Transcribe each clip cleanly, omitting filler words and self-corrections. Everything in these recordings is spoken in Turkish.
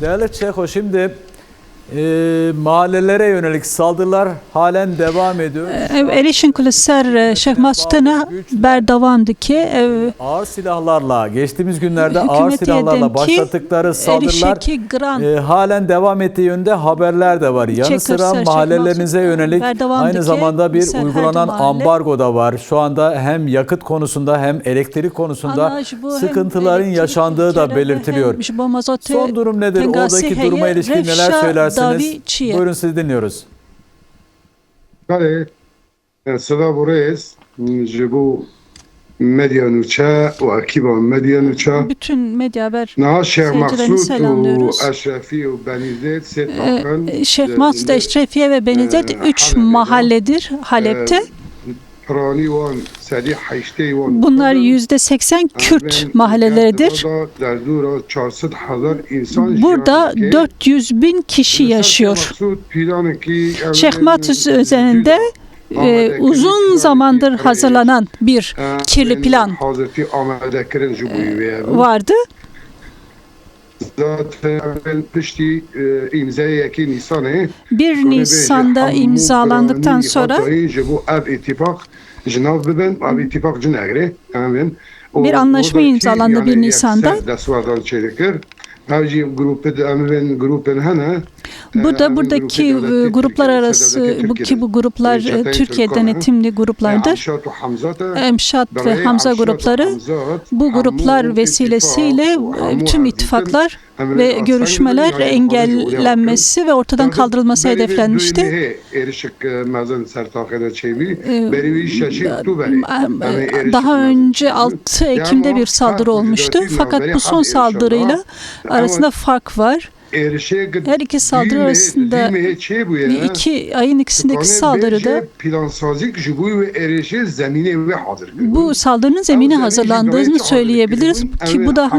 Değerli Çeko, şimdi mahallelere yönelik saldırılar halen devam ediyor. Erişin kulüser Şeyh Masut'una berdavamdı ki ağır silahlarla, geçtiğimiz günlerde ağır silahlarla başlattıkları saldırılar halen devam ettiği yönde haberler de var. Yanı sıra mahallelerinize yönelik aynı zamanda bir uygulanan ambargo da var. Şu anda hem yakıt konusunda hem elektrik konusunda sıkıntıların yaşandığı da belirtiliyor. Son durum nedir? Oradaki duruma ilişkin neler söylersiniz? Buyurun, sizi dinliyoruz. Sıra burayız. Bu medya nüça ve ekiba medya nüça. Bütün medya haber seyircilerini selamlıyoruz. Şeyh Masut, Eşrefiye ve Benizet 3 mahalledir Halep'te. Bunlar %80 Kürt mahalleleridir. Burada 400 bin kişi yaşıyor. Şeyh Masut üzerinde uzun zamandır hazırlanan bir kirli plan vardı. Bir Nisan'da imzalandıktan sonra bir anlaşma imzalandı 1 Nisan'da. Buradaki gruplar arası, bu gruplar Türkiye denetimli gruplardır. Emşat ve Hamza grupları. Bu gruplar vesilesiyle tüm ittifaklar ve görüşmeler engellenmesi ve ortadan kaldırılması hedeflenmişti. Daha önce 6 Ekim'de bir saldırı olmuştu. Fakat bu son saldırıyla arasında fark var. Her iki saldırı arasında 2 ayın ikisindeki saldırıda bu saldırının zemini hazırlandığını söyleyebiliriz ki bu da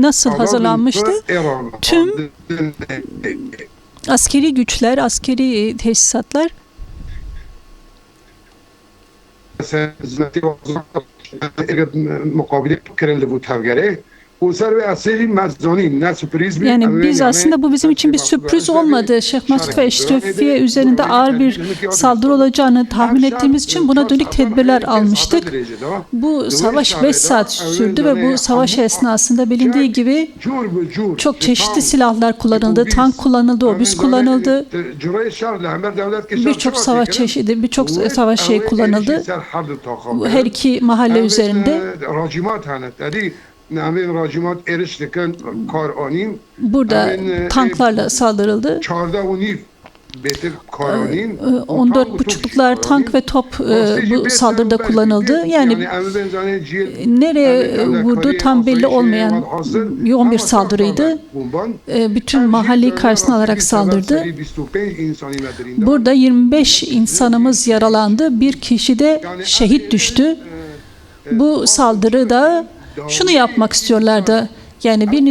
nasıl hazırlanmıştı? Tüm askeri güçler, askeri tesisatlar yani biz aslında bu bizim için bir sürpriz olmadı. Şeyh Masut ve Eşrefiye üzerinde ağır bir saldırı olacağını tahmin ettiğimiz için buna dönük tedbirler almıştık. Bu savaş 5 saat sürdü ve bu savaş esnasında bilindiği gibi çok çeşitli silahlar kullanıldı. Tank kullanıldı, obüs kullanıldı. Birçok savaş çeşidi, birçok savaş şeyi kullanıldı. Her iki mahalle üzerinde. Burada tanklarla saldırıldı. 14,5'luklar tank ve top bu saldırıda kullanıldı. Yani nereye vurdu tam belli olmayan yoğun bir saldırıydı. Bütün mahalleyi karşısına alarak saldırdı. Burada 25 insanımız yaralandı. Bir kişi de şehit düştü. Bu saldırıda şunu yapmak istiyorlardı. Yani 1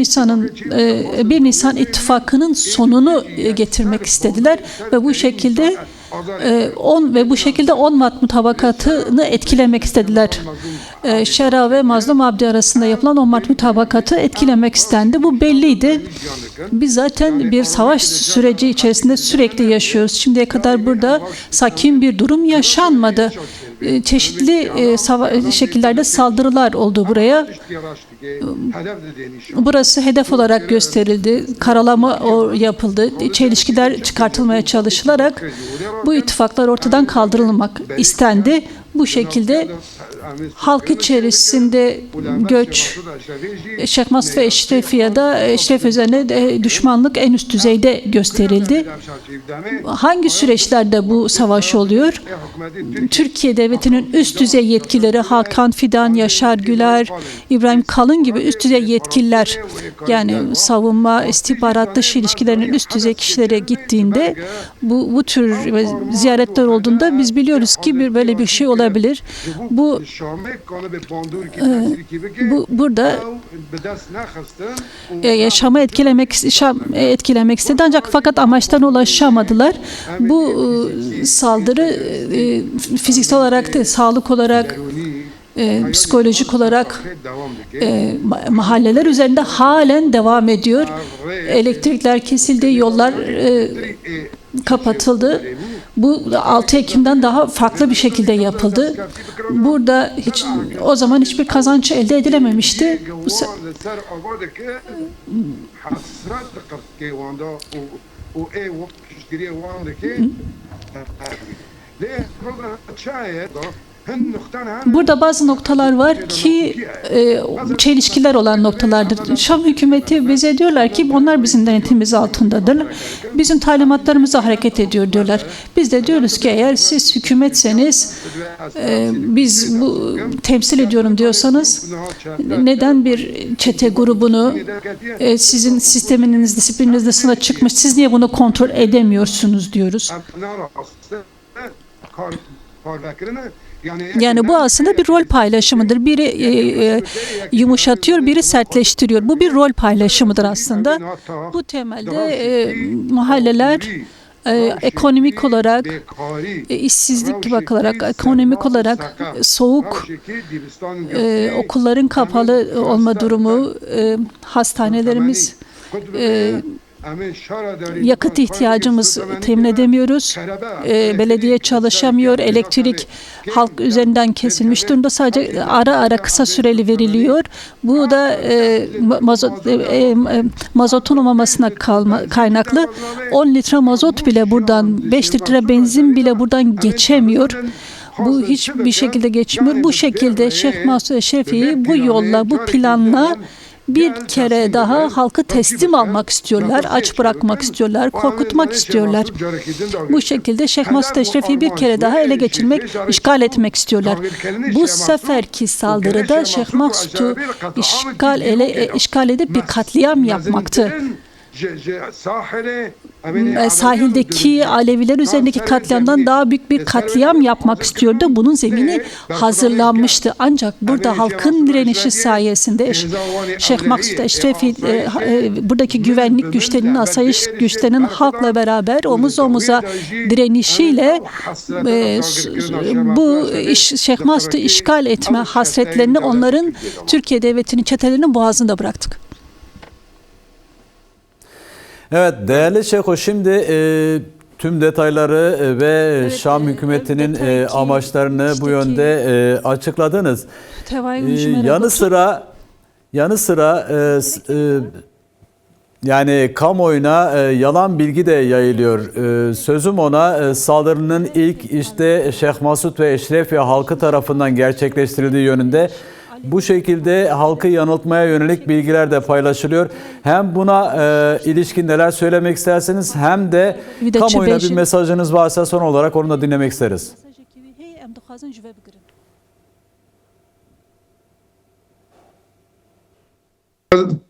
Nisan ittifakının sonunu getirmek istediler ve bu şekilde 10 Mart mutabakatını etkilemek istediler. Şera ve Mazlum Abdi arasında yapılan 10 Mart mutabakatı etkilemek istendi. Bu belliydi. Biz zaten bir savaş süreci içerisinde sürekli yaşıyoruz. Şimdiye kadar burada sakin bir durum yaşanmadı. Çeşitli şekillerde saldırılar oldu buraya. Burası hedef olarak gösterildi. Karalama yapıldı. Çelişkiler çıkartılmaya çalışılarak bu ittifaklar ortadan kaldırılmak istendi. Bu şekilde halk içerisinde göç, Şeyh Masut ve Eşrefiye'de Eşref üzerine düşmanlık en üst düzeyde gösterildi. Hangi süreçlerde bu savaş oluyor? Türkiye Devleti'nin üst düzey yetkileri Hakan Fidan, Yaşar Güler, İbrahim Kalın gibi üst düzey yetkililer, yani savunma, istihbarat, dış ilişkilerin üst düzey kişilere gittiğinde bu tür ziyaretler olduğunda biz biliyoruz ki böyle bir şey olabilir. Burada yaşamı etkilemek istedi ancak fakat amaçtan ulaşamadılar. Bu saldırı fiziksel olarak da, sağlık olarak psikolojik olarak mahalleler üzerinde halen devam ediyor. Elektrikler kesildi, yollar kapatıldı. Bu 6 Ekim'den daha farklı bir şekilde yapıldı. Burada o zaman hiçbir kazanç elde edilememişti. Burada bazı noktalar var ki çelişkiler olan noktalardır. Şam hükümeti bize diyorlar ki onlar bizim denetimimiz altındadır. Bizim talimatlarımıza hareket ediyor diyorlar. Biz de diyoruz ki eğer siz hükümetseniz biz bu temsil ediyorum diyorsanız neden bir çete grubunu sizin sisteminiz, disiplininiz dışına çıkmış, siz niye bunu kontrol edemiyorsunuz diyoruz. Yani bu aslında bir rol paylaşımıdır. Biri yumuşatıyor, biri sertleştiriyor. Bu bir rol paylaşımıdır aslında. Bu temelde mahalleler ekonomik olarak, işsizlik bakılarak, ekonomik olarak soğuk, okulların kapalı olma durumu, hastanelerimiz, yakıt ihtiyacımız temin edemiyoruz. Belediye çalışamıyor. Elektrik halk üzerinden kesilmiş durumda. Sadece ara ara kısa süreli veriliyor. Bu da mazotun olmamasına kaynaklı. 10 litre mazot bile buradan, 5 litre benzin bile buradan geçemiyor. Bu hiçbir şekilde geçmiyor. Bu şekilde Şeyh Masud Eşrefi'yi bu yolla, bu planla bir kere daha halkı teslim almak istiyorlar, aç bırakmak istiyorlar, korkutmak istiyorlar. Bu şekilde Şeyh Masud Eşrefi'yi bir kere daha ele geçirmek, işgal etmek istiyorlar. Bu seferki saldırıda Şeyh Masud'u işgal edip bir katliam yapmaktı. Sahildeki Aleviler üzerindeki katliamdan daha büyük bir katliam yapmak istiyordu. Bunun zemini hazırlanmıştı. Ancak burada halkın direnişi sayesinde Şeyh Masud Eşrefi buradaki güvenlik güçlerinin, asayiş güçlerinin halkla beraber omuz omuza direnişiyle bu Şeyh Masud'u işgal etme hasretlerini onların Türkiye Devleti'nin çetelerinin boğazında bıraktık. Evet değerli Şeyho, şimdi tüm detayları ve Şam hükümetinin amaçlarını bu yönde açıkladınız. Yanı sıra yani kamuoyuna yalan bilgi de yayılıyor. Sözüm ona saldırının ilk işte Şeyh Masud ve Eşrefiye halkı tarafından gerçekleştirildiği yönünde. Bu şekilde halkı yanıltmaya yönelik bilgiler de paylaşılıyor. Hem buna ilişkin neler söylemek isterseniz hem de kamuoyuna bir mesajınız varsa son olarak onu da dinlemek isteriz.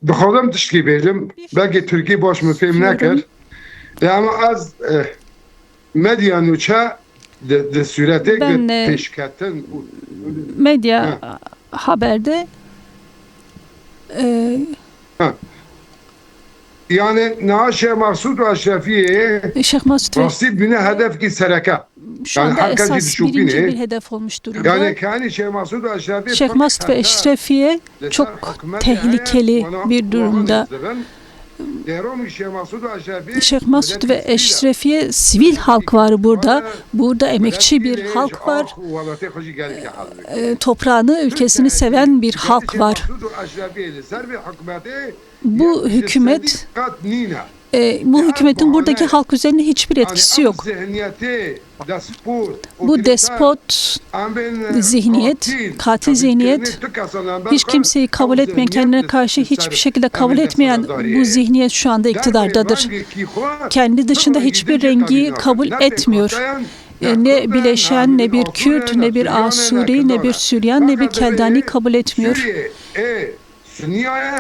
Dixwazim tiştî bêjim, belkî Tirkî baş mifêm nekir. Ama az medya nûçe di sûretê pêşketin medya haberde yani Şeyh Masud Eşrefi'ye rastî bine hedef ki sereka. Şu anda esas birinci bir hedef olmuş durumda. Yani Şeyh Masud ve Eşrefiye çok tehlikeli bir durumda. Şeyh Masud ve Eşrefiye sivil halk var burada. Burada emekçi bir halk var. Toprağını, ülkesini seven bir halk var. Bu hükümetin buradaki halk üzerinde hiçbir etkisi yok. Bu despot zihniyet, katil zihniyet, hiç kimseyi kabul etmeyen, kendine karşı hiçbir şekilde kabul etmeyen bu zihniyet şu anda iktidardadır. Kendi dışında hiçbir rengi kabul etmiyor. Ne bileşen, ne bir Kürt, ne bir Asuri, ne bir Süryan, ne bir Keldani kabul etmiyor.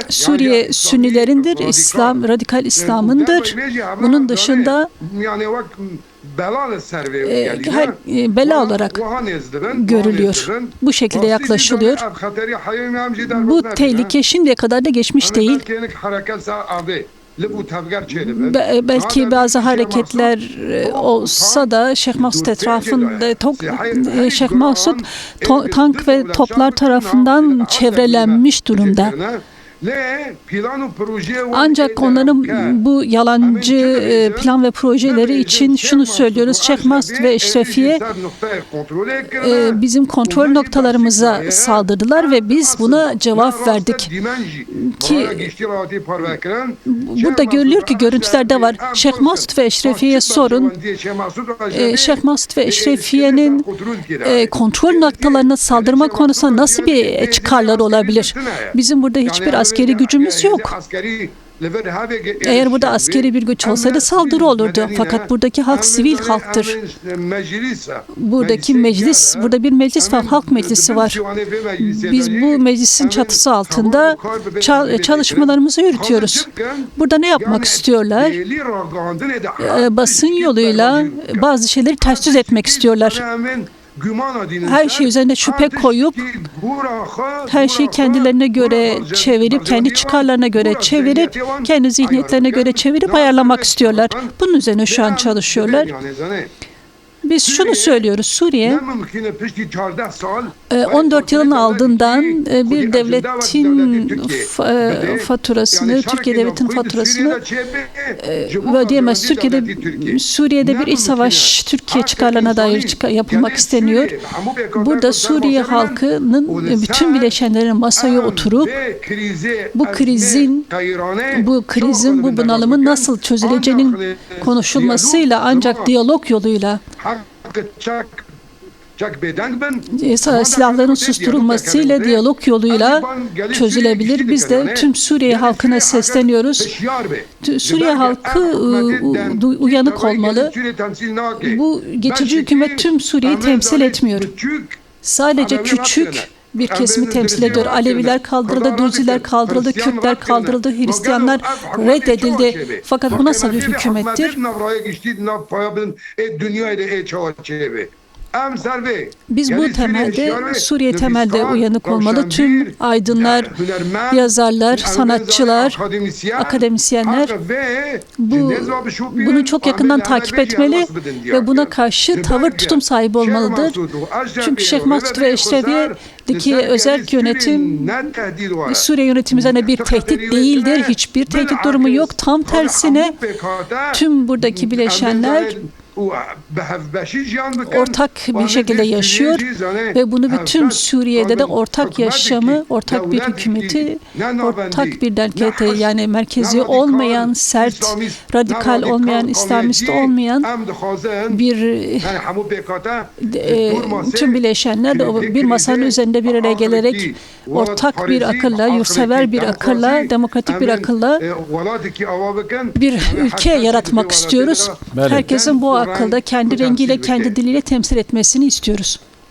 Suriye Sünnilerindir, İslam, radikal İslam'ındır. Bunun dışında bela olarak görülüyor. Bu şekilde yaklaşılıyor. Bu tehlike şimdiye kadar da geçmiş değil. belki bazı hareketler olsa da Şeyh Maksud etrafında Şeyh Maksud tank ve toplar tarafından çevrelenmiş durumda. Ancak onların bu yalancı plan ve projeleri için şunu söylüyoruz. Şeyh Maksud ve Eşrefiye bizim kontrol noktalarımıza saldırdılar ve biz buna cevap verdik. Ki burada görülüyor ki görüntülerde var. Şeyh Maksud ve Eşrefiye'ye sorun. Şeyh Maksud ve Eşrefiye'nin kontrol noktalarına saldırma konusunda nasıl bir çıkarları olabilir? Bizim burada hiçbir askeri gücümüz yok. Eğer burada askeri bir güç olsaydı saldırı olurdu. Fakat buradaki halk sivil halktır. Buradaki meclis, burada bir meclis var, halk meclisi var. Biz bu meclisin çatısı altında çalışmalarımızı yürütüyoruz. Burada ne yapmak istiyorlar? Basın yoluyla bazı şeyleri ters düz etmek istiyorlar. Her şey üzerine şüphe koyup her şeyi kendilerine göre çevirip, kendi çıkarlarına göre çevirip, kendi zihniyetlerine göre çevirip ayarlamak istiyorlar. Bunun üzerine şu an çalışıyorlar. Biz şunu söylüyoruz, Suriye 14 yılın ardından bir devletin faturasını, Türkiye devletinin faturasını ödeyemez. Suriye'de bir iç savaş Türkiye çıkarlarına dair yapılmak isteniyor. Burada Suriye halkının bütün bileşenlerin masaya oturup bu bunalımın nasıl çözüleceğinin konuşulmasıyla ancak diyalog yoluyla silahların susturulmasıyla, diyalog yoluyla çözülebilir. Biz de tüm Suriye halkına sesleniyoruz. Suriye halkı uyanık olmalı. Bu geçici hükümet tüm Suriye'yi temsil etmiyor. Sadece küçük bir kesimi temsil ediyor. Aleviler kaldırıldı, Dürziler kaldırıldı, Kürtler kaldırıldı, Hristiyanlar reddedildi. Fakat bu nasıl bir hükümettir? Biz bu temelde, Suriye temelde uyanık olmalı. Tüm aydınlar, yazarlar, sanatçılar, akademisyenler bunu çok yakından takip etmeli ve buna karşı tavır tutum sahibi olmalıdır. Çünkü Şeyh Maksud ve Eşrefiye'deki özerk yönetim Suriye yönetimi üzerine bir tehdit değildir. Hiçbir tehdit durumu yok. Tam tersine tüm buradaki bileşenler ortak bir şekilde yaşıyor ve bunu bütün Suriye'de de ortak yaşamı, ortak bir hükümeti, ortak bir devleti, yani merkezi olmayan, sert, radikal olmayan, İslamist olmayan bir tüm bileşenler bir masanın üzerinde bir araya gelerek ortak bir akılla, yurtsever bir akılla, demokratik bir akılla bir ülke yaratmak istiyoruz. Herkesin bu akılda kendi rengiyle, kendi diliyle temsil etmesini istiyoruz.